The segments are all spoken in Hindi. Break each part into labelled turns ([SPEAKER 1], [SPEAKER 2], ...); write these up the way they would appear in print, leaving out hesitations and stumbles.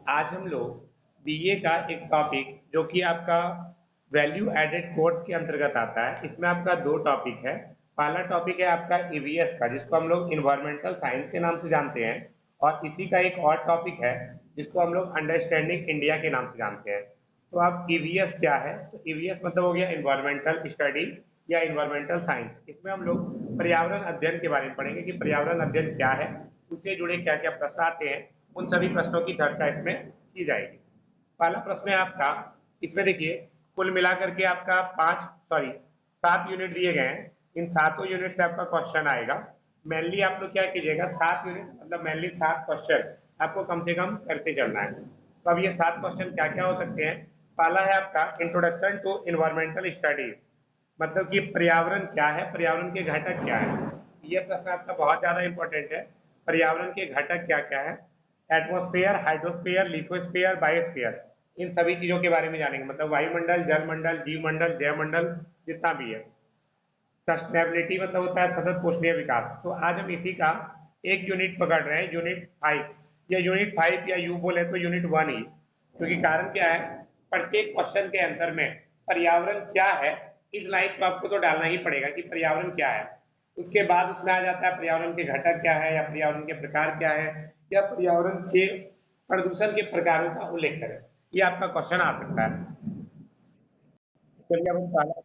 [SPEAKER 1] आज हम लोग बीए का एक टॉपिक जो कि आपका वैल्यू एडेड कोर्स के अंतर्गत आता है, इसमें आपका दो टॉपिक है। पहला टॉपिक है आपका ईवीएस का, जिसको हम लोग इन्वायरमेंटल साइंस के नाम से जानते हैं, और इसी का एक और टॉपिक है जिसको हम लोग अंडरस्टैंडिंग इंडिया के नाम से जानते हैं। तो आप ईवीएस क्या है, तो ईवीएस मतलब हो गया इन्वायरमेंटल स्टडी या इन्वायरमेंटल साइंस। इसमें हम लोग पर्यावरण अध्ययन के बारे में पढ़ेंगे कि पर्यावरण अध्ययन क्या है, उससे जुड़े क्या क्या प्रश्न आते हैं, उन सभी प्रश्नों की चर्चा इसमें की जाएगी। पहला प्रश्न है आपका, इसमें देखिए कुल मिलाकर के आपका 7 यूनिट दिए गए हैं। इन सातों यूनिट से आपका क्वेश्चन आएगा। मेनली आप लोग क्या कीजिएगा, 7 यूनिट मतलब मेनली 7 क्वेश्चन आपको कम से कम करते चलना है। तो अब ये 7 क्वेश्चन क्या क्या हो सकते हैं। पहला है आपका इंट्रोडक्शन टू इन्वायरमेंटल स्टडीज, मतलब कि पर्यावरण क्या है, पर्यावरण के घटक क्या है। ये प्रश्न आपका बहुत ज्यादा इंपॉर्टेंट है। पर्यावरण के घटक क्या क्या है। एटमॉस्फेयर, हाइड्रोस्फेयर, लिथोस्फेयर, बायोस्फेयर, इन सभी चीजों के बारे में जानेंगे, मतलब वायुमंडल, जलमंडल, जीवमंडल, जयमंडल, जितना भी है। सस्टेनेबिलिटी मतलब होता है सतत पोषणीय विकास। तो आज हम इसी का एक यूनिट पकड़ रहे हैं, यूनिट 5, या यूनिट 5 या यू बोले तो यूनिट 1 ही, क्योंकि कारण क्या है, प्रत्येक क्वेश्चन के आंसर में पर्यावरण क्या है इस लाइन को आपको तो डालना ही पड़ेगा कि पर्यावरण क्या है। उसके बाद उसमें आ जाता है पर्यावरण के घटक क्या है, या पर्यावरण के प्रकार क्या है, या पर्यावरण के प्रदूषण के प्रकारों का उल्लेख करें। ये आपका क्वेश्चन आ सकता है। चलिए अब हम पहला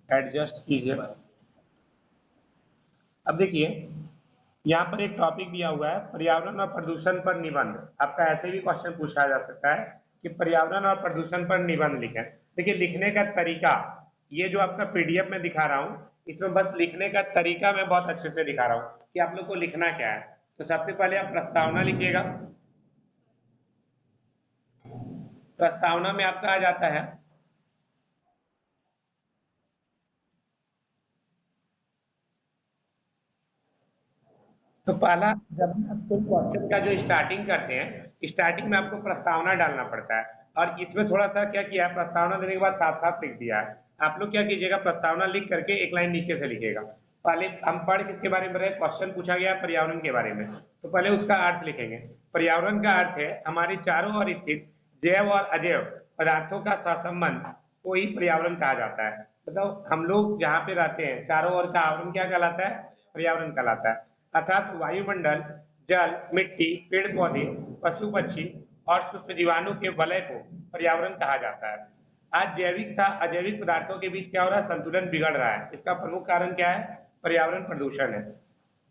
[SPEAKER 1] एडजस्ट कीजिए। अब देखिए, यहाँ पर एक टॉपिक दिया हुआ है, पर्यावरण और प्रदूषण पर निबंध। आपका ऐसे भी क्वेश्चन पूछा जा सकता है कि पर्यावरण और प्रदूषण पर निबंध लिखें। देखिए लिखने का तरीका, ये जो आपका पीडीएफ में दिखा रहा हूँ, इसमें बस लिखने का तरीका मैं बहुत अच्छे से दिखा रहा हूँ कि आप लोग को लिखना क्या है। तो सबसे पहले आप प्रस्तावना लिखिएगा। प्रस्तावना में आपका आ जाता है, तो पहला, जब भी आप कोई क्वेश्चन का जो स्टार्टिंग करते हैं, स्टार्टिंग में आपको प्रस्तावना डालना पड़ता है। और इसमें थोड़ा सा क्या किया है, प्रस्तावना देने के बाद साथ साथ लिख दिया है। आप लोग क्या कीजिएगा, प्रस्तावना लिख करके एक लाइन नीचे से लिखिएगा। पहले हम पढ़ किसके बारे में रहे, क्वेश्चन पूछा गया है पर्यावरण के बारे में, तो पहले उसका अर्थ लिखेंगे। पर्यावरण का अर्थ है हमारे चारों ओर स्थित जैव और अजैव पदार्थों का सहसंबंध को ही पर्यावरण कहा जाता है। मतलब हम लोग जहाँ पे रहते हैं चारों ओर का आवरण क्या कहलाता है, पर्यावरण कहलाता है। अर्थात वायुमंडल, जल, मिट्टी, पेड़ पौधे, पशु पक्षी और सूक्ष्म जीवाणु के वलय को पर्यावरण कहा जाता है। आज जैविक तथा अजैविक पदार्थों के बीच क्या हो रहा है, संतुलन बिगड़ रहा है। इसका प्रमुख कारण क्या है, पर्यावरण प्रदूषण है।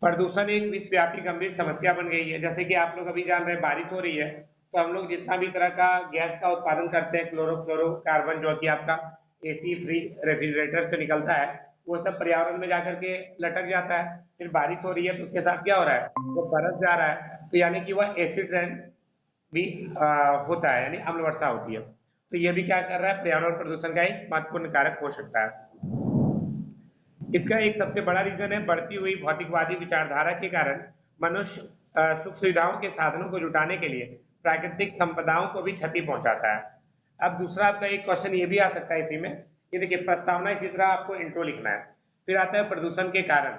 [SPEAKER 1] प्रदूषण एक विश्वव्यापी गंभीर समस्या बन गई है। जैसे कि आप लोग अभी जान रहे हैं बारिश हो रही है, तो हम लोग जितना भी तरह का गैस का उत्पादन करते हैं, क्लोरोफ्लोरोकार्बन जो कि आपका एसी फ्री रेफ्रिजरेटर से निकलता है, वो सब पर्यावरण में जाकर के लटक जाता है। फिर बारिश हो रही है तो उसके साथ क्या हो रहा है, वो बरस जा रहा है, तो यानी कि वह एसिड रेन भी होता है, यानी अम्ल वर्षा होती है। तो ये भी क्या कर रहा है, पर्यावरण प्रदूषण का एक महत्वपूर्ण कारक हो सकता है। इसका एक सबसे बड़ा रीजन है बढ़ती हुई भौतिकवादी विचारधारा के कारण मनुष्य सुख सुविधाओं के साधनों को जुटाने के लिए प्राकृतिक संपदाओं को भी क्षति पहुंचाता है। अब दूसरा आपका एक क्वेश्चन ये भी आ सकता है इसी में, ये देखिए प्रस्तावना इसी तरह आपको इंट्रो लिखना है। फिर आता है प्रदूषण के कारण।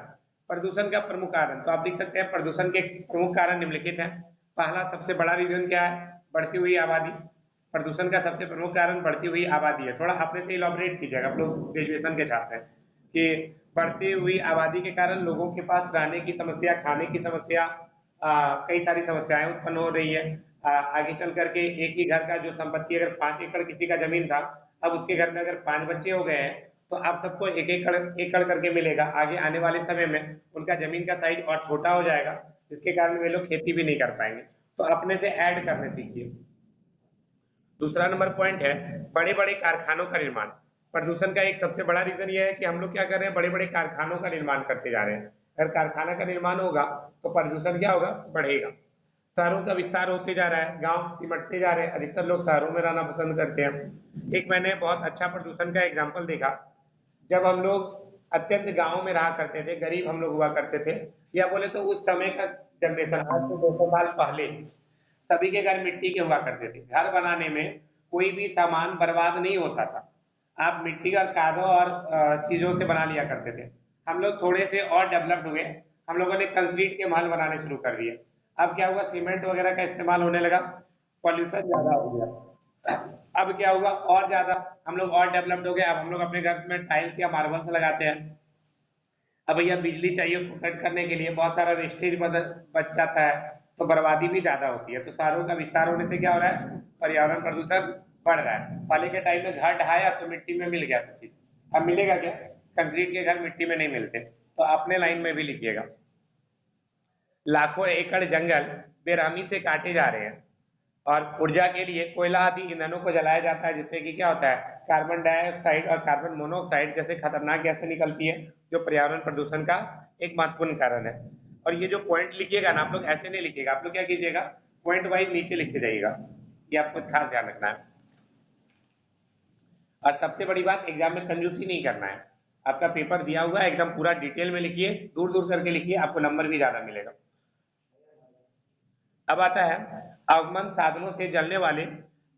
[SPEAKER 1] प्रदूषण का प्रमुख कारण, तो आप लिख सकते हैं प्रदूषण के प्रमुख कारण निम्नलिखित हैं। पहला सबसे बड़ा रीजन क्या है, बढ़ती हुई आबादी। प्रदूषण का सबसे प्रमुख कारण बढ़ती हुई आबादी है। थोड़ा अपने से इलाबोरेट कीजिएगा, आप लोग ग्रेजुएशन के छात्र हैं, कि बढ़ती हुई आबादी के कारण लोगों के पास रहने की समस्या, खाने की समस्या, कई सारी समस्याएं उत्पन्न हो रही है। आगे चल करके एक ही घर का जो संपत्ति, अगर 5 एकड़ किसी का जमीन था, अब उसके घर में अगर 5 बच्चे हो गए हैं, तो आप सबको एक एकड़ एकड़ करके मिलेगा। आगे आने वाले समय में उनका जमीन का साइज और छोटा हो जाएगा, जिसके कारण वे लोग खेती भी नहीं कर पाएंगे। तो अपने से ऐड करने सीखिए। दूसरा नंबर पॉइंट है बड़े बड़े कारखानों का निर्माण। प्रदूषण का एक सबसे बड़ा रीजन ये है कि हम लोग क्या कर रहे हैं, बड़े बड़े कारखानों का निर्माण करते जा रहे हैं। अगर कारखाना का निर्माण होगा तो प्रदूषण क्या होगा, बढ़ेगा। शहरों का विस्तार होते जा रहा है, गांव सिमटते जा रहे हैं, अधिकतर लोग शहरों में रहना पसंद करते हैं। एक मैंने बहुत अच्छा प्रदूषण का एग्जाम्पल देखा, जब हम लोग अत्यंत गांवों में रहा करते थे, गरीब हम लोग हुआ करते थे, या बोले तो उस समय का जनरेशन, आज से 200 साल पहले सभी के घर मिट्टी के हुआ करते थे। घर बनाने में कोई भी सामान बर्बाद नहीं होता था। आप मिट्टी और कादों और चीजों से बना लिया करते थे। हम लोग थोड़े से और डेवलप्ड हुए, हम लोगों ने कंक्रीट के महल बनाने शुरू कर दिए। अब क्या हुआ, सीमेंट वगैरह का इस्तेमाल होने लगा, पॉल्यूशन ज्यादा हो गया। अब क्या हुआ, और ज्यादा हम लोग और डेवलप्ड हो गए, अब हम लोग अपने घर में टाइल्स या मार्बल्स लगाते हैं। अब भैया बिजली चाहिए, उसको कट करने के लिए बहुत सारा वेस्टेज बच जाता है, तो बर्बादी भी ज्यादा होती है। तो शहरों का विस्तार होने से क्या हो रहा है, पर्यावरण प्रदूषण बढ़ रहा है। पहले के टाइम में घर ढहाया तो मिट्टी में मिल गया सब चीज, अब मिलेगा क्या, कंक्रीट के घर मिट्टी में नहीं मिलते। तो अपने लाइन में भी लिखिएगा, लाखों एकड़ जंगल बेरहमी से काटे जा रहे हैं, और ऊर्जा के लिए कोयला आदि ईंधनों को जलाया जाता है, जिससे कि क्या होता है, कार्बन डाइऑक्साइड और कार्बन मोनोऑक्साइड जैसे खतरनाक गैसें निकलती है, जो पर्यावरण प्रदूषण का एक महत्वपूर्ण कारण है। और ये जो पॉइंट लिखिएगा ना, आप लोग ऐसे नहीं लिखिएगा, आप लोग क्या कीजिएगा, पॉइंट वाइज नीचे लिखते जाइएगा, ये आपको खास ध्यान रखना है। और सबसे बड़ी बात, एग्जाम में कंजूसी नहीं करना है। आपका पेपर दिया हुआ है, एकदम पूरा डिटेल में लिखिए, दूर दूर करके लिखिए, आपको नंबर भी ज्यादा मिलेगा। अब आता है, अवमन साधनों से जलने वाले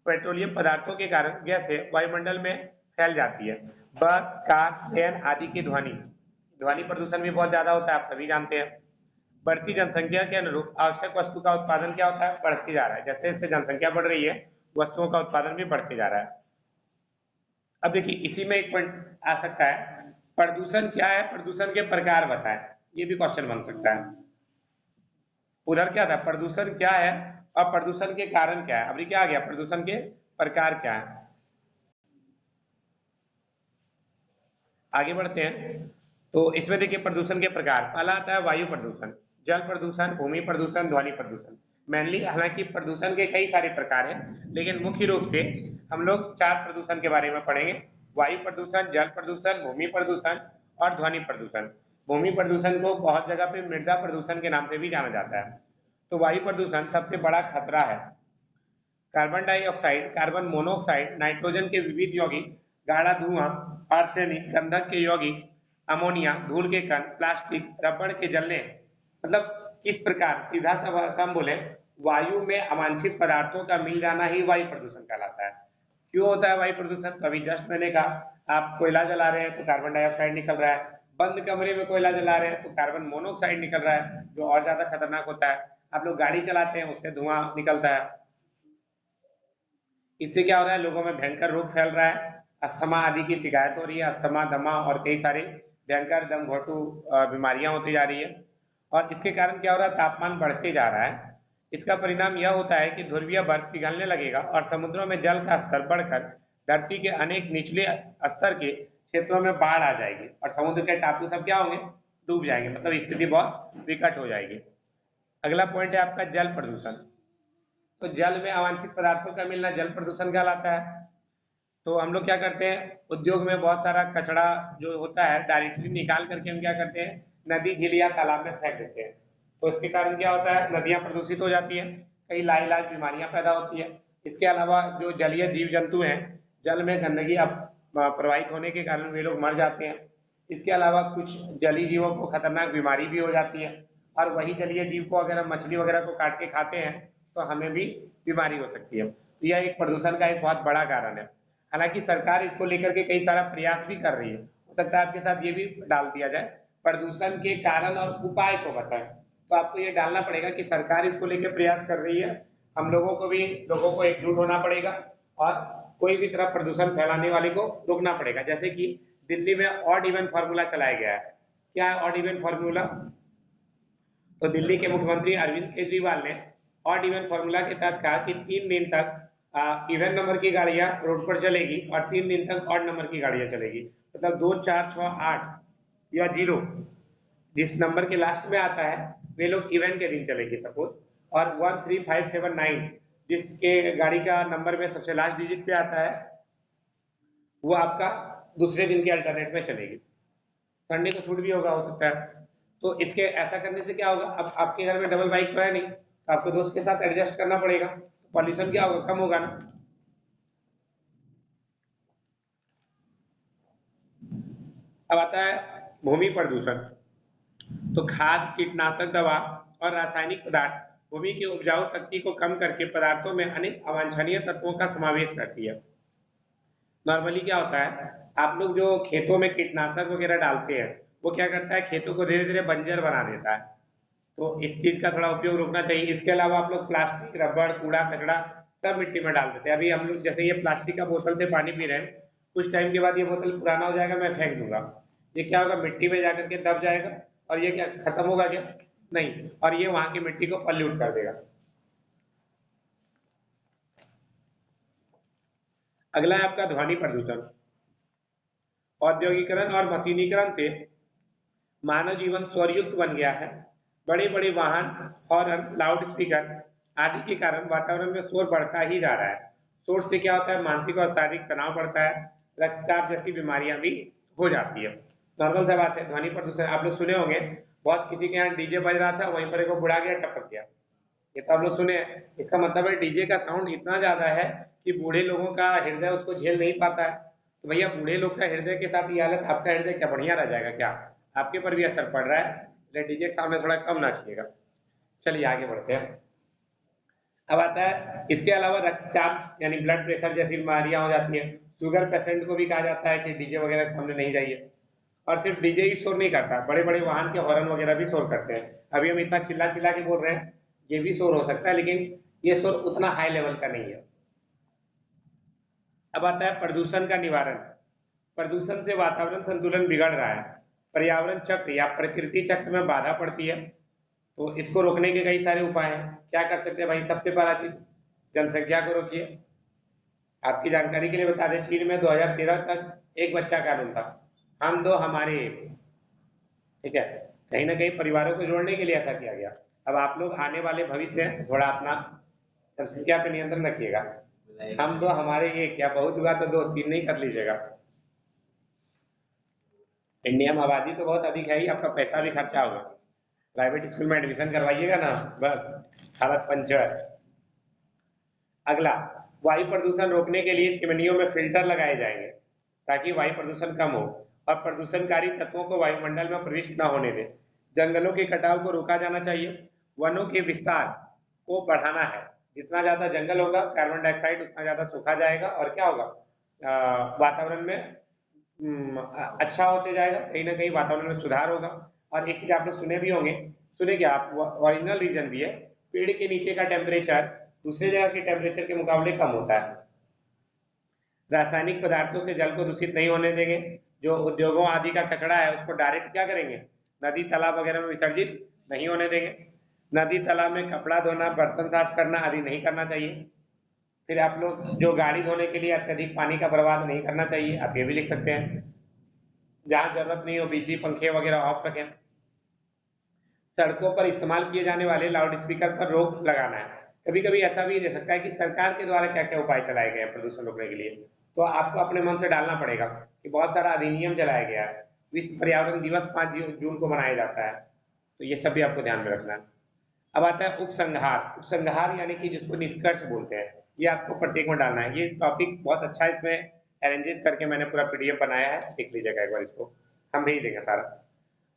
[SPEAKER 1] पेट्रोलियम पदार्थों के कारण गैसें वायुमंडल में फैल जाती है। बस, कार, ट्रेन आदि की ध्वनि ध्वनि प्रदूषण भी बहुत ज्यादा होता है, आप सभी जानते हैं। बढ़ती जनसंख्या के अनुरूप आवश्यक वस्तु का उत्पादन क्या होता है, बढ़ती जा रहा है। जैसे जैसे जनसंख्या बढ़ रही है, वस्तुओं का उत्पादन भी बढ़ते जा रहा है। अब देखिए, इसी में एक पॉइंट आ सकता है, प्रदूषण क्या है, प्रदूषण के प्रकार बताएं, ये भी क्वेश्चन बन सकता है। उधर क्या था, प्रदूषण क्या है और प्रदूषण के कारण क्या है, अभी क्या आ गया, प्रदूषण के प्रकार क्या है। आगे बढ़ते हैं, तो इसमें देखिए प्रदूषण के प्रकार, पहला आता है वायु प्रदूषण, जल प्रदूषण, भूमि प्रदूषण, ध्वनि प्रदूषण। मेनली हालांकि प्रदूषण के कई सारे प्रकार हैं, लेकिन मुख्य रूप से हम लोग चार प्रदूषण के बारे में पढ़ेंगे, वायु प्रदूषण, जल प्रदूषण, भूमि प्रदूषण और ध्वनि प्रदूषण। भूमि प्रदूषण को बहुत जगह पे मृदा प्रदूषण के नाम से भी जाना जाता है। तो वायु प्रदूषण सबसे बड़ा खतरा है। Carbon dioxide, carbon monoxide, nitrogen के विविध यौगिक, गाढ़ा धुआं, आर्सेनिक, गंधक के यौगिक, अमोनिया, धूल के कण, प्लास्टिक, रबड़ के जलने, मतलब किस प्रकार, सीधा सा हम बोले, वायु में अवांछित पदार्थों का मिल जाना ही वायु प्रदूषण कहलाता है। क्यों होता है वायु प्रदूषण, तो अभी जस्ट मैंने कहा, आप कोयला जला रहे हैं तो कार्बन डाइऑक्साइड निकल रहा है, बंद कमरे में कोयला जला रहे हैं तो कार्बन मोनोऑक्साइड निकल रहा है, जो और ज्यादा खतरनाक होता है। आप लोग गाड़ी चलाते हैं, उससे धुआं निकलता है। इससे क्या हो रहा है, लोगों में भयंकर रोग फैल रहा है, अस्थमा आदि की शिकायत हो रही है, अस्थमा, दमा और कई सारी भयंकर दम घोटू बीमारियां होती जा रही है। और इसके कारण क्या हो रहा है, तापमान बढ़ते जा रहा है। इसका परिणाम यह होता है कि ध्रुवीय बर्फ पिघलने लगेगा और समुद्रों में जल का स्तर बढ़कर धरती के अनेक निचले स्तर के क्षेत्रों में बाढ़ आ जाएगी, और समुद्र के टापू सब क्या होंगे, डूब जाएंगे, मतलब स्थिति बहुत विकट हो जाएगी। अगला पॉइंट है आपका जल प्रदूषण। तो जल में अवांछित पदार्थों का मिलना जल प्रदूषण कहलाता है। तो हम लोग क्या करते हैं, उद्योग में बहुत सारा कचरा जो होता है डायरेक्टली निकाल करके हम क्या करते हैं, नदी, झील या तालाब में फेंक देते हैं। तो इसके कारण क्या होता है, नदियां प्रदूषित हो जाती हैं, कई लाइलाज बीमारियां पैदा होती हैं। इसके अलावा जो जलीय जीव जंतु हैं, जल में गंदगी प्रवाहित होने के कारण वे लोग मर जाते हैं। इसके अलावा कुछ जलीय जीवों को खतरनाक बीमारी भी हो जाती है, और वही जलीय जीव को अगर हम मछली वगैरह को काट के खाते हैं तो हमें भी बीमारी हो सकती है। तो यह एक प्रदूषण का एक बहुत बड़ा कारण है। हालांकि सरकार इसको लेकर के कई सारा प्रयास भी कर रही है, हो सकता है आपके साथ ये भी डाल दिया जाए, प्रदूषण के कारण और उपाय को बताएं। तो आपको ये डालना पड़ेगा कि सरकार इसको लेकर प्रयास कर रही है, हम लोगों को भी, लोगों को एकजुट होना पड़ेगा, और कोई भी तरह प्रदूषण फैलाने वाले को रोकना पड़ेगा। जैसे कि दिल्ली में ऑड इवन फार्मूला चलाया गया है। क्या है ऑड इवन फार्मूला, तो दिल्ली के मुख्यमंत्री अरविंद केजरीवाल ने ऑड इवन फार्मूला के तहत कहा कि 3 दिन तक इवन नंबर की गाड़ियां रोड पर चलेगी और 3 दिन तक ऑड नंबर की गाड़ियां चलेगी। मतलब 2, 4, 6, 8 या 0, जिस नंबर के लास्ट में आता है वे लोग इवन के दिन चलेंगे सपोज। और 1, 3, 5, 7, 9 जिसके गाड़ी का नंबर में सबसे लास्ट डिजिट पे आता है, वो आपका दूसरे दिन के अल्टरनेट में चलेगी। संडे को छूट भी होगा, हो सकता है। तो इसके ऐसा करने से क्या होगा, अब आपके घर में डबल बाइक तो है नहीं, तो आपको दोस्त के साथ एडजस्ट करना पड़ेगा, तो पॉल्यूशन क्या होगा, कम होगा ना। अब आता है भूमि प्रदूषण। तो खाद, कीटनाशक दवा और रासायनिक पदार्थ भूमि की उपजाऊ शक्ति को कम करके पदार्थों में अनेक अवांछनीय तत्वों का समावेश करती है। नॉर्मली क्या होता है, आप लोग जो खेतों में कीटनाशक वगैरह डालते हैं, वो क्या करता है, खेतों को धीरे धीरे बंजर बना देता है। तो इस चीज का थोड़ा उपयोग रोकना चाहिए। इसके अलावा आप लोग प्लास्टिक, रबड़, कूड़ा कचड़ा सब मिट्टी में डाल देते हैं। अभी हम लोग जैसे ये प्लास्टिक का बोतल से पानी पी रहे हैं, कुछ टाइम के बाद ये बोतल पुराना हो जाएगा, मैं फेंक दूंगा, ये क्या होगा, मिट्टी में जाकर के दब जाएगा, और ये क्या खत्म होगा क्या? नहीं, और ये वहां की मिट्टी को पल्यूट कर देगा। अगला है आपका ध्वनि प्रदूषण। औद्योगिकरण और मशीनीकरण से मानव जीवन स्वरयुक्त बन गया है। बड़े बड़े वाहन, हॉर्न, लाउड स्पीकर आदि के कारण वातावरण में शोर बढ़ता ही जा रहा है। शोर से क्या होता है, मानसिक और शारीरिक तनाव बढ़ता है, रक्तचाप जैसी बीमारियां भी हो जाती है। नॉर्मल सा बात है। ध्वनि प्रदूषण आप लोग सुने होंगे, बहुत किसी के यहाँ डीजे बज रहा था, वहीं पर एक बुढ़ा गया, टपक गया। ये तो आप लोग सुने हैं। इसका मतलब है डीजे का साउंड इतना ज्यादा है कि बूढ़े लोगों का हृदय उसको झेल नहीं पाता है। तो भैया बूढ़े लोग का हृदय के साथ ये हालत, आपका हृदय क्या बढ़िया रह जाएगा क्या? आपके पर भी असर पड़ रहा है, इसलिए डीजे के सामने थोड़ा कम नाचिएगा। चलिए आगे बढ़ते हैं। अब आता है इसके अलावा रक्तचाप यानी ब्लड प्रेशर जैसी बीमारियां हो जाती हैं। शुगर पेशेंट को भी कहा जाता है कि डीजे वगैरह के सामने नहीं जाइए। और सिर्फ डीजे ही शोर नहीं करता, बड़े बड़े वाहन के हॉर्न वगैरह भी शोर करते हैं। अभी हम इतना चिल्ला चिल्ला के बोल रहे हैं, ये भी शोर हो सकता है, लेकिन ये शोर उतना हाई लेवल का नहीं है। अब आता है प्रदूषण का निवारण। प्रदूषण से वातावरण संतुलन बिगड़ रहा है, पर्यावरण चक्र या प्रकृति चक्र में बाधा पड़ती है। तो इसको रोकने के कई सारे उपाय हैं। क्या कर सकते हैं भाई? सबसे पहला चीज, जनसंख्या को रोकिए। आपकी जानकारी के लिए बता दें, चीन में 2013 तक एक बच्चा कानून था, हम दो हमारे एक। ठीक है, कहीं ना कहीं परिवारों को जोड़ने के लिए ऐसा किया गया। अब आप लोग आने वाले भविष्य में थोड़ा अपना जनसंख्या पे नियंत्रण रखिएगा। हम दो हमारे एक, या बहुत हुआ तो दो, तीन नहीं कर लीजिएगा। इंडिया में आबादी तो बहुत अधिक है ही, आपका पैसा भी खर्चा होगा। प्राइवेट स्कूल में एडमिशन करवाइएगा ना, बस हालत पंचर। अगला, वायु प्रदूषण रोकने के लिए चिमनियों में फिल्टर लगाए जाएंगे ताकि वायु प्रदूषण कम हो, और प्रदूषणकारी तत्वों को वायुमंडल में प्रविष्ट न होने दें। जंगलों के कटाव को रोका जाना चाहिए। वनों के विस्तार को बढ़ाना है। जितना ज्यादा जंगल होगा, कार्बन डाइऑक्साइड उतना ज्यादा सूखा जाएगा, और क्या होगा, वातावरण में अच्छा होते जाएगा, कहीं ना कहीं वातावरण में सुधार होगा। और एक चीज आप लोग सुने भी होंगे, सुने क्या आप, ओरिजिनल रीजन भी है, पेड़ के नीचे का टेम्परेचर दूसरे जगह के टेम्परेचर के मुकाबले कम होता है। रासायनिक पदार्थों से जल को दूषित नहीं होने देंगे। जो उद्योगों आदि का कचरा है उसको डायरेक्ट क्या करेंगे, नदी तालाब वगैरह में विसर्जित नहीं होने देंगे। नदी तालाब में कपड़ा धोना, बर्तन साफ करना आदि नहीं करना चाहिए। फिर आप लोग जो गाड़ी धोने के लिए अत्यधिक पानी का बर्बाद नहीं करना चाहिए, आप ये भी लिख सकते हैं। जहां जरूरत नहीं हो बिजली पंखे वगैरह ऑफ रखें। सड़कों पर इस्तेमाल किए जाने वाले लाउड स्पीकर पर रोक लगाना है। कभी कभी ऐसा भी दे सकता है कि सरकार के द्वारा क्या क्या उपाय चलाए गए हैं प्रदूषण रोकने के लिए, तो आपको अपने मन से डालना पड़ेगा कि बहुत सारा अधिनियम चलाया गया है। विश्व पर्यावरण दिवस 5 जून को मनाया जाता है, तो ये सब भी आपको ध्यान में रखना है। अब आता है उपसंहार। उपसंहार यानी कि जिसको निष्कर्ष बोलते हैं, ये आपको प्रत्येक में डालना है। ये टॉपिक बहुत अच्छा है, इसमें अरेंजेस करके मैंने पूरा पीडीएफ बनाया है, देख लीजिएगा एक बार इसको, हम भेज देंगे सारा।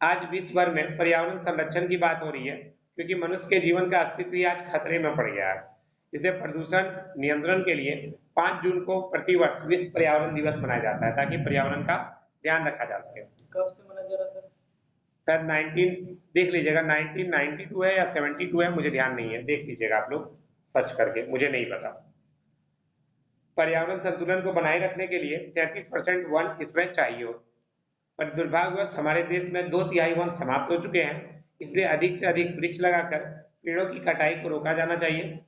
[SPEAKER 1] आज विश्व भर में पर्यावरण संरक्षण की बात हो रही है, क्योंकि मनुष्य के जीवन का अस्तित्व ही आज खतरे में पड़ गया है। इसे प्रदूषण नियंत्रण के लिए 5 जून को प्रतिवर्ष विश्व पर्यावरण दिवस मनाया जाता है, ताकि पर्यावरण का ध्यान रखा जा सके।
[SPEAKER 2] कब से मनाया जा रहा है
[SPEAKER 1] सर 19 देख लीजिएगा, 1992 है या 72 है, मुझे ध्यान नहीं है, देख लीजिएगा आप लोग सर्च करके, मुझे नहीं पता। पर्यावरण संतुलन को बनाए रखने के लिए 33% वन इसमें चाहिए हो, पर दुर्भाग्यवश हमारे देश में 2/3 वन समाप्त हो चुके हैं। इसलिए अधिक से अधिक वृक्ष लगाकर पेड़ों की कटाई को रोका जाना चाहिए,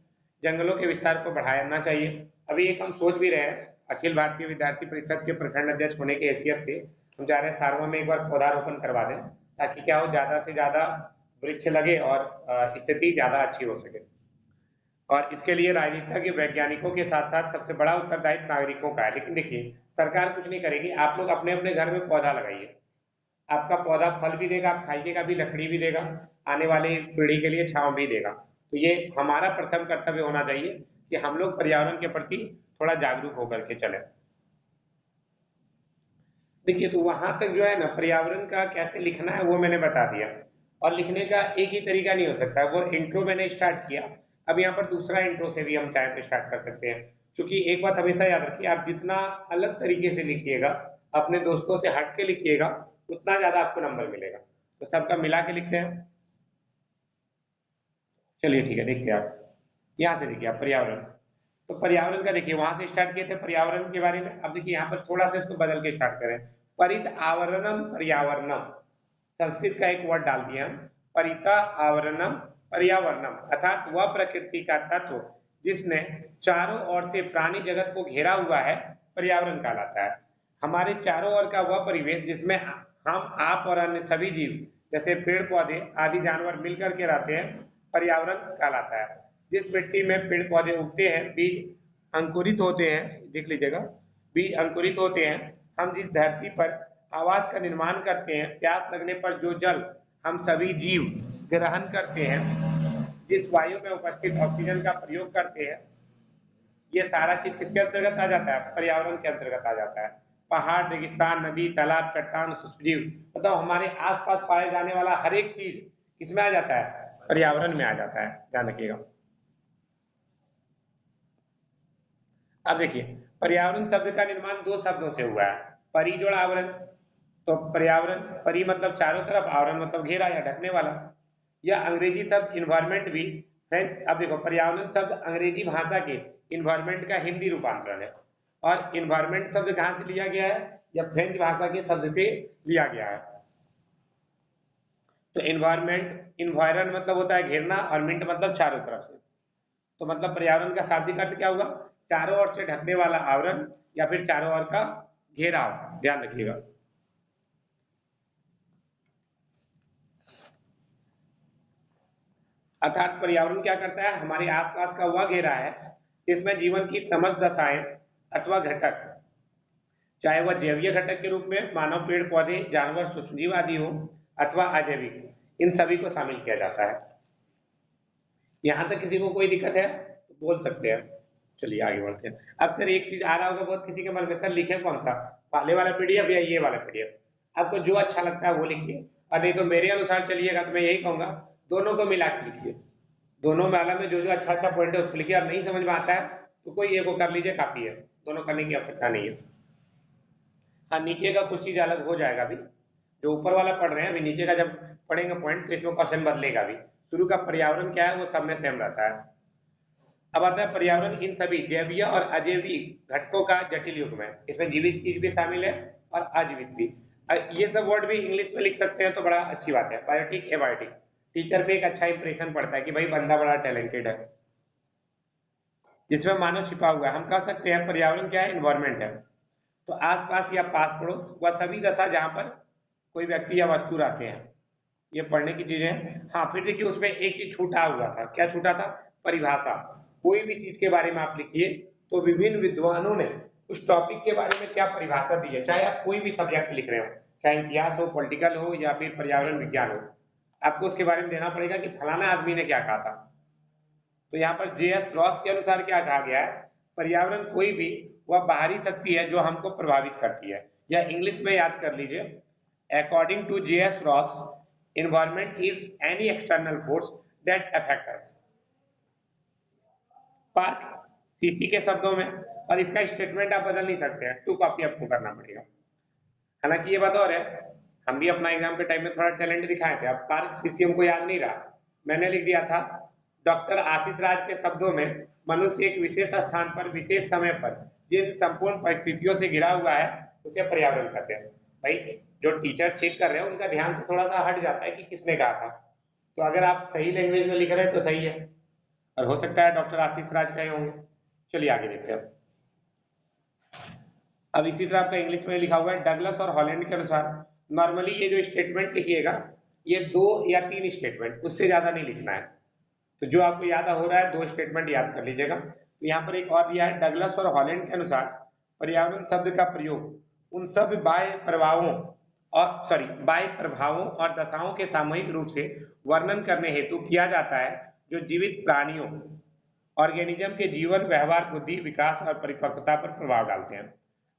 [SPEAKER 1] जंगलों के विस्तार को बढ़ाना चाहिए। अभी एक हम सोच भी रहे हैं, अखिल भारतीय विद्यार्थी परिषद के प्रखंड अध्यक्ष होने की हैसियत से हम चाह रहे हैं सारवा में एक बार पौधारोपण करवा दें, ताकि क्या हो, ज्यादा से ज्यादा वृक्ष लगे और स्थिति ज्यादा अच्छी हो सके। और इसके लिए राजनीतिक के वैज्ञानिकों के साथ साथ सबसे बड़ा उत्तरदायित्व नागरिकों का है। लेकिन देखिए, सरकार कुछ नहीं करेगी, आप लोग अपने अपने घर में पौधा लगाइए। आपका पौधा फल भी देगा, आप खाइएगा भी, लकड़ी भी देगा, आने वाली पीढ़ी के लिए छांव भी देगा। तो ये हमारा प्रथम कर्तव्य होना चाहिए कि हम लोग पर्यावरण के प्रति थोड़ा जागरूक होकर के चले। देखिए, तो वहां तक जो है ना, पर्यावरण का कैसे लिखना है वो मैंने बता दिया, और लिखने का एक ही तरीका नहीं हो सकता। वो इंट्रो मैंने स्टार्ट किया, अब यहाँ पर दूसरा इंट्रो से भी हम चाहे तो स्टार्ट कर सकते हैं। क्योंकि एक बात हमेशा याद रखिए, आप जितना अलग तरीके से लिखिएगा, अपने दोस्तों से हट के लिखिएगा, उतना ज्यादा आपको नंबर मिलेगा। तो सबका मिला के लिखते हैं। चलिए ठीक है, देखिए आप यहाँ से देखिए आप पर्यावरण, तो पर्यावरण का देखिए वहां से स्टार्ट किए थे पर्यावरण के बारे में। अब देखिए यहाँ पर थोड़ा सा इसको बदल के स्टार्ट करें, परित आवरणम पर्यावरणम, संस्कृत का एक वर्ड डाल दिया हम, परिता आवरणम पर्यावरणम, अर्थात वह प्रकृति का तत्व जिसने चारों ओर से प्राणी जगत को घेरा हुआ है, पर्यावरण कहलाता है। हमारे चारों ओर का वह परिवेश जिसमें हम, आप और अन्य सभी जीव जैसे पेड़ पौधे आदि जानवर मिलकर के रहते हैं, पर्यावरण कहलाता है। जिस मिट्टी में पेड़ पौधे उगते हैं, बीज अंकुरित होते हैं, देख लीजिएगा, बीज अंकुरित होते हैं, हम जिस धरती पर आवास का निर्माण करते हैं, प्यास लगने पर जो जल हम सभी जीव ग्रहण करते हैं, जिस वायु में उपस्थित ऑक्सीजन का प्रयोग करते हैं, ये सारा चीज किसके अंतर्गत आ जाता है? पर्यावरण के अंतर्गत आ जाता है। पहाड़, रेगिस्तान, नदी, तालाब, चट्टान, सूक्ष्मजीव, मतलब हमारे आसपास पाए जाने वाला हर एक चीज किसमें आ जाता है? पर्यावरण में आ जाता है, ध्यान रखिएगा। अब देखिए, पर्यावरण शब्द का निर्माण दो शब्दों से हुआ है, परि जोड़ आवरण। तो पर्यावरण, परि मतलब चारों तरफ, आवरण मतलब घेरा या ढकने वाला। या अंग्रेजी शब्द इन्वायरमेंट भी फ्रेंच, अब देखो पर्यावरण शब्द अंग्रेजी भाषा के इन्वायरमेंट का हिंदी रूपांतरण है, और इन्वायरमेंट शब्द कहाँ से लिया गया है? या फ्रेंच भाषा के शब्द से लिया गया है। तो इन्वायरमेंट, इन्वायरन मतलब होता है घेरना, और मिंट मतलब चारों तरफ से। तो मतलब पर्यावरण का शाब्दिक अर्थ क्या हुआ? चारों ओर से ढकने वाला आवरण, या फिर चारों ओर का घेराव, ध्यान रखिएगा। अर्थात पर्यावरण क्या करता है? हमारे आसपास का वह घेरा है जिसमें जीवन की समस्त दशाएं अथवा घटक, चाहे वह जैवीय घटक के रूप में मानव, पेड़ पौधे, जानवर, सूक्ष्मजीव आदि हो, अथवा अजैविक, इन सभी को शामिल किया जाता है। यहां तक किसी को कोई दिक्कत है तो बोल सकते हैं। चलिए आगे बढ़ते हैं। अब सर एक चीज आ रहा होगा बहुत किसी के मन में, सर लिखे कौन सा, पहले वाला पीडीएफ या ये वाला पीडीएफ? आपको जो अच्छा लगता है वो लिखिए, और नहीं तो मेरे अनुसार चलिएगा तो मैं यही कहूंगा दोनों को मिला के लिखिए। दोनों माला में जो जो अच्छा अच्छा पॉइंट है उसको लिखिए। अब नहीं समझ में आता है तो कोई एक को कर लीजिए, काफी है, दोनों करने की आवश्यकता नहीं है। हाँ, नीचे का कुछ चीज अलग हो जाएगा अभी, जो ऊपर वाला पढ़ रहे हैं, अभी नीचे का जब पढ़ेंगे पॉइंट तो इसमें क्वेश्चन बदलेगा भी। शुरू का पर्यावरण क्या है वो सब में सेम रहता है। अब आता है पर्यावरण इन सभी जैवीय और अजैवीय घटकों का जटिल युग्म है। इसमें जीवित चीज भी शामिल है और अजीवित भी। ये सब वर्ड भी इंग्लिश में लिख सकते हैं तो बड़ा अच्छी बात है। बायोटिक, एबायोटिक, टीचर पे एक अच्छा इंप्रेशन पड़ता है कि भाई बंदा बड़ा टैलेंटेड है। जिसमें मानव छिपा हुआ है, हम कह सकते हैं पर्यावरण क्या है? इन्वायरमेंट है। तो आसपास या पास पड़ोस वह सभी दशा जहां पर कोई व्यक्ति या वस्तु रहते हैं, ये पढ़ने की चीजें हैं। हाँ, फिर देखिए उसमें एक चीज छूटा हुआ था, क्या छूटा था? परिभाषा। कोई भी चीज के बारे में आप लिखिए तो विभिन्न विद्वानों ने उस टॉपिक के बारे में क्या परिभाषा दी है, चाहे आप कोई भी सब्जेक्ट लिख रहे हो, चाहे इतिहास हो, पॉलिटिकल हो, या फिर पर्यावरण विज्ञान हो, आपको उसके बारे में देना पड़ेगा कि फलाना आदमी ने क्या कहा था। तो यहाँ पर जे एस रॉस के अनुसार क्या कहा गया है? पर्यावरण कोई भी वह बाहरी शक्ति है जो हमको प्रभावित करती है, या इंग्लिश में याद कर लीजिए, according to J S Ross, environment is any external force that affect us। Park, CC के शब्दों में, और इसका स्टेटमेंट आप बदल नहीं सकते हैं, टू कॉपी आपको करना पड़ेगा। हालांकि ये बात और है, हम भी अपना एग्जाम के टाइम में थोड़ा टैलेंट दिखाए थे। अब पार्क सीसी हमको याद नहीं रहा, मैंने लिख दिया था डॉक्टर आशीष राज के शब्दों में, मनुष्य एक विशेष स्थान पर विशेष समय पर जिन संपूर्ण परिस्थितियों से घिरा हुआ है उसे पर्यावरण कहते हैं। भाई जो टीचर चेक कर रहे हैं उनका ध्यान से थोड़ा सा हट जाता है कि किसने कहा था। तो अगर आप सही लैंग्वेज में लिख रहे हैं तो सही है, और हो सकता है डॉक्टर आशीष राज कहे होंगे। चलिए आगे देखते हैं। अब इसी तरह आपका इंग्लिश में लिखा हुआ है डगलस और हॉलैंड के अनुसार, नॉर्मली ये जो स्टेटमेंट लिखिएगा ये 2 या 3 स्टेटमेंट, उससे ज्यादा नहीं लिखना है। तो जो आपको याद हो रहा है 2 स्टेटमेंट याद कर लीजिएगा। तो यहाँ पर एक और दिया है, डगलस और हॉलैंड के अनुसार पर्यावरण शब्द का प्रयोग उन सब बाह्य प्रभावों और दशाओं के सामूहिक रूप से वर्णन करने हेतु किया जाता है जो जीवित प्राणियों, ऑर्गेनिज्म के जीवन, व्यवहार, बुद्धि, विकास और परिपक्वता पर प्रभाव डालते हैं।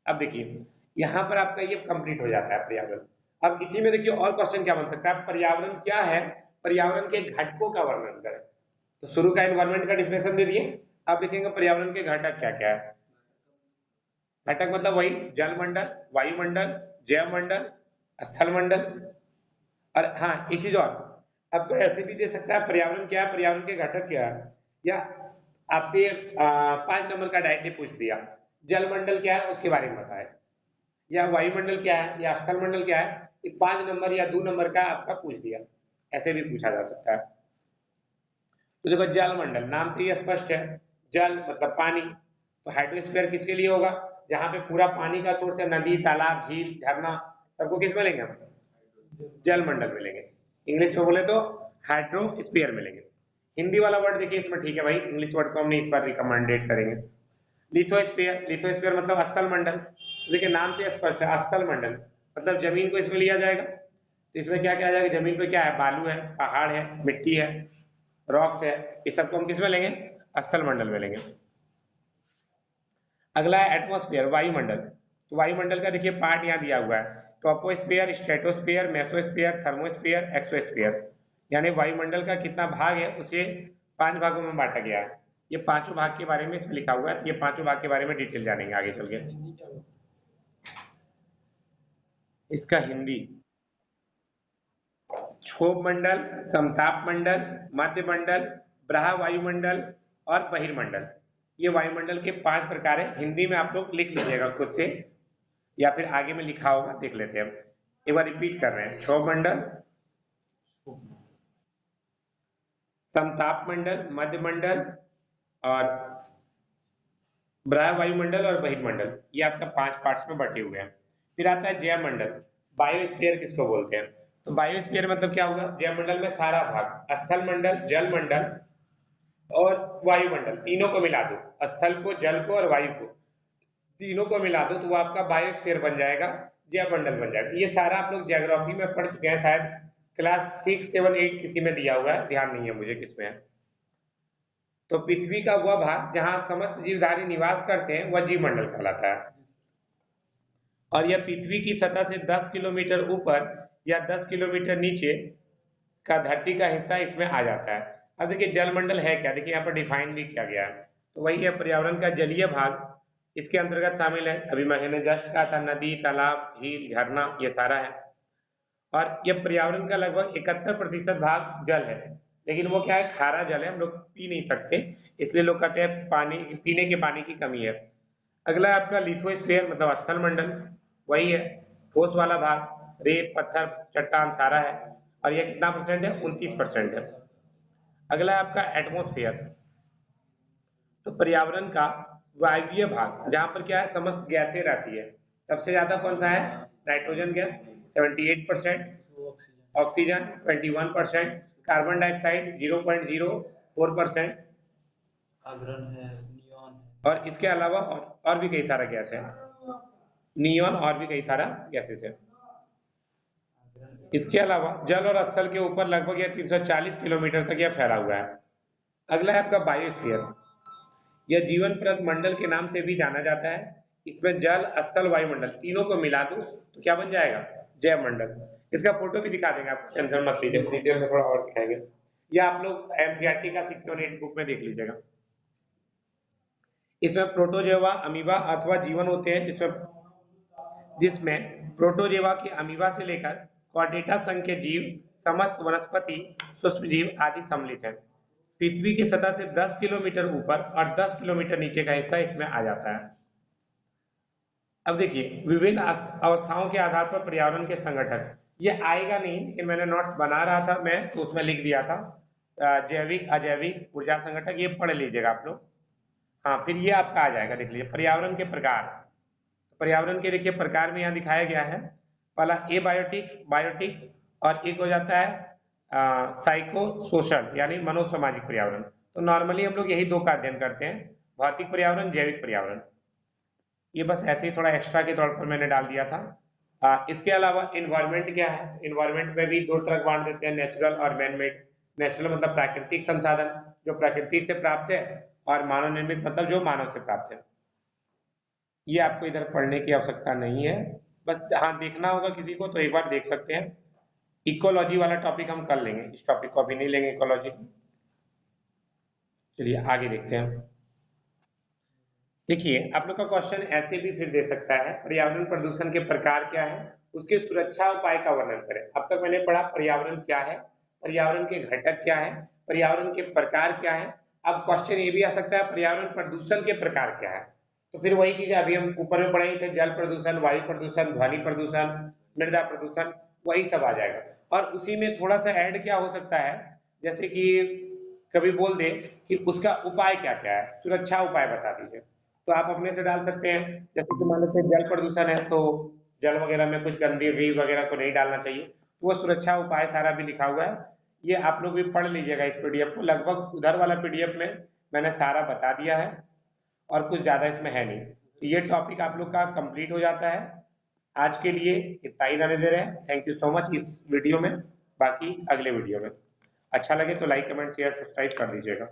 [SPEAKER 1] अब देखिए यहाँ पर आपका ये कंप्लीट हो जाता है पर्यावरण। अब इसी में देखिए और क्वेश्चन क्या बन सकता है, पर्यावरण क्या है? पर्यावरण के घटकों का वर्णन करें। तो शुरू का एनवायरमेंट का डिफिनेशन दे दिए, अब लिखेंगे पर्यावरण के घटक क्या क्या है। घटक मतलब वही जलमंडल, वायुमंडल, जैव मंडल, स्थल मंडल। और हाँ एक चीज और, आपको ऐसे भी दे सकता है पर्यावरण क्या है, पर्यावरण के घटक क्या है, या आपसे 5 नंबर का डायरेक्टली पूछ दिया जलमंडल क्या है उसके बारे में बताए, या वायुमंडल क्या है या स्थलमंडल क्या है, ये 5 नंबर या 2 नंबर का आपका पूछ दिया, ऐसे भी पूछा जा सकता है। तो देखो जलमंडल नाम से ही स्पष्ट है, जल मतलब पानी, तो हाइड्रोस्फीयर किसके लिए होगा, जहां पे पूरा पानी का सोर्स है, नदी तालाब झील झरना, सबको किस में लेंगे हम, जलमंडल में लेंगे। इंग्लिश में बोले तो हाइड्रोस्फीयर में लेंगे। हिंदी वाला वर्ड देखिए इसमें ठीक है भाई, इंग्लिश वर्ड को हम नहीं इस बार रिकमेंडेड करेंगे। लिथोस्फीयर, लिथोस्फीयर मतलब स्थल मंडल, देखिए नाम से स्पष्ट है स्थल मंडल, मतलब जमीन को इसमें लिया जाएगा, तो इसमें क्या क्या आ जाएगा, जमीन पे क्या है, बालू है, पहाड़ है, मिट्टी है, रॉक्स है, इस सबको हम किस में लेंगे, स्थल मंडल में लेंगे। अगला है एटमॉस्फेयर, वायुमंडल, तो वायुमंडल का देखिए पार्ट यहाँ दिया हुआ है, troposphere, stratosphere, mesosphere, thermosphere, exosphere, यानी वायुमंडल का कितना भाग है उसे 5 भागों में बांटा गया है। ये पांचों भाग के बारे में इसमें लिखा हुआ है, तो ये पांचों भाग के बारे में डिटेल जानेंगे आगे चल के। इसका हिंदी क्षोभ मंडल, समताप मंडल, मध्य मंडल, ब्रहा वायुमंडल और बहिर्मंडल, ये वायुमंडल के 5 प्रकार है। हिंदी में आप लोग लिख लीजिएगा खुद से, या फिर आगे में लिखा होगा देख लेते हैं। एक बार रिपीट कर रहे हैं, क्षोभ मंडल, समताप मंडल, मध्य मंडल और ब्रह वायुमंडल और बहिर्मंडल, ये आपका 5 पार्ट्स में बटे हुए हैं। फिर आता है जयमंडल, बायोस्फीयर किसको बोलते हैं, तो बायोस्फीयर मतलब क्या होगा, जयमंडल में सारा भाग, स्थल मंडल, जल मंडल और वायुमंडल, तीनों को मिला दो, स्थल को, जल को और वायु को, तीनों को मिला दो तो वो आपका बायोस्फीयर बन जाएगा, जयमंडल बन जाएगा। ये सारा आप लोग ज्योग्राफी में पढ़ चुके हैं शायद, क्लास 6, 7, 8 किसी में दिया हुआ है, ध्यान नहीं है मुझे किसमें है। तो पृथ्वी का वह भाग जहां समस्त जीवधारी निवास करते हैं वह जीवमंडल कहलाता है, और यह पृथ्वी की सतह से 10 किलोमीटर ऊपर या 10 किलोमीटर नीचे का धरती का हिस्सा इसमें आ जाता है। अब देखिए जलमंडल है क्या, देखिए यहाँ पर डिफाइन भी किया गया है, तो वही है पर्यावरण का जलीय भाग, इसके अंतर्गत शामिल है, अभी मैंने जस्ट कहा था नदी तालाब झील झरना ये सारा है, और ये पर्यावरण का लगभग 71% भाग जल है, लेकिन वो क्या है, खारा जल है, हम लोग पी नहीं सकते, इसलिए लोग कहते हैं पानी, पीने के पानी की कमी है। अगला है आपका लिथोस्फीयर मतलब स्थल मंडल, वही है ठोस वाला भाग, रेत पत्थर चट्टान सारा है, और यह कितना परसेंट है, 29% है। अगला है आपका एटमोस्फियर, तो पर्यावरण का वायवीय भाग, जहां पर क्या है, समस्त गैसें रहती है, सबसे ज्यादा कौन सा है, nitrogen gas 78%, oxygen 21%, carbon dioxide 0.04%, और इसके अलावा और भी कई सारा गैस है, नियॉन और भी कई सारा गैसेस है। इसके अलावा जल और स्थल के ऊपर लगभग यह 340 किलोमीटर तक यह फैला हुआ है। अगला है आपका बायोस्फीयर, यह जीवनप्रद मंडल के नाम से भी जाना जाता है, इसमें जल स्थल वायुमंडल तीनों को मिला दो तो क्या बन जाएगा, जयमंडल। इसका फोटो भी दिखा देंगे आपको, टेंशन मत लीजिए, डिटेल में थोड़ा और दिखाएंगे, या आप लोग एनसीईआरटी का 618 बुक में देख लीजिएगा। इसमें प्रोटोजोआ अमीबा अथवा जीवन होते हैं, जिसमें प्रोटोजोआ की अमीबा से लेकर क्वाड्रेटा संघ के जीव, समस्त वनस्पति, सूक्ष्म जीव आदि सम्मिलित है। पृथ्वी की सतह से 10 किलोमीटर ऊपर और 10 किलोमीटर नीचे का हिस्सा इसमें आ जाता है। अब देखिए विभिन्न अवस्थाओं के आधार पर पर्यावरण के संगठन, ये आएगा नहीं लेकिन मैंने नोट्स बना रहा था मैं तो उसमें लिख दिया था, जैविक अजैविक ऊर्जा संगठन, ये पढ़ लीजिएगा आप लोग। हाँ फिर ये आपका आ जाएगा, देख लीजिए पर्यावरण के प्रकार, पर्यावरण के देखिए प्रकार में यहाँ दिखाया गया है, पहला एबायोटिक, बायोटिक, और एक हो जाता है साइको सोशल यानी मनोसामाजिक पर्यावरण। तो नॉर्मली हम लोग यही दो का अध्ययन करते हैं, भौतिक पर्यावरण, जैविक पर्यावरण, ये बस ऐसे ही थोड़ा एक्स्ट्रा के तौर पर मैंने डाल दिया था। इसके अलावा इन्वायरमेंट क्या है, इन्वायरमेंट में भी दो तरह बांट देते हैं, नेचुरल और मैन मेड। नेचुरल मतलब प्राकृतिक संसाधन जो प्रकृति से प्राप्त है, और मानव निर्मित मतलब जो मानव से प्राप्त है। ये आपको इधर पढ़ने की आवश्यकता नहीं है, बस हाँ देखना होगा किसी को तो एक बार देख सकते हैं। इकोलॉजी वाला टॉपिक हम कर लेंगे, इस टॉपिक को अभी नहीं लेंगे इकोलॉजी। चलिए आगे देखते हैं। देखिए आप लोग का क्वेश्चन ऐसे भी फिर दे सकता है, पर्यावरण प्रदूषण के प्रकार क्या है, उसके सुरक्षा उपाय का वर्णन करें। अब तक मैंने पढ़ा पर्यावरण क्या है, पर्यावरण के घटक क्या है, पर्यावरण के प्रकार क्या है। अब क्वेश्चन ये भी आ सकता है पर्यावरण प्रदूषण के प्रकार क्या है। तो फिर वही चीज अभी हम ऊपर में पढ़े थे, जल प्रदूषण, वायु प्रदूषण, ध्वनि प्रदूषण, मृदा प्रदूषण, वही सब आ जाएगा। और उसी में थोड़ा सा ऐड क्या हो सकता है, जैसे कि कभी बोल दे कि उसका उपाय क्या क्या है, सुरक्षा उपाय बता दीजिए, तो आप अपने से डाल सकते हैं। जैसे कि मान लेते हैं जल प्रदूषण है तो जल वगैरह में कुछ गंदगी वगैरह को नहीं डालना चाहिए, तो वो सुरक्षा उपाय सारा भी लिखा हुआ है। ये आप लोग भी पढ़ लीजिएगा इस पीडीएफ को, लगभग उधर वाला पीडीएफ में मैंने सारा बता दिया है और कुछ ज़्यादा इसमें है नहीं। तो ये टॉपिक आप लोग का कंप्लीट हो जाता है। आज के लिए इतना ही रहने दे रहे हैं। थैंक यू सो मच इस वीडियो में, बाकी अगले वीडियो में। अच्छा लगे तो लाइक कमेंट शेयर सब्सक्राइब कर दीजिएगा।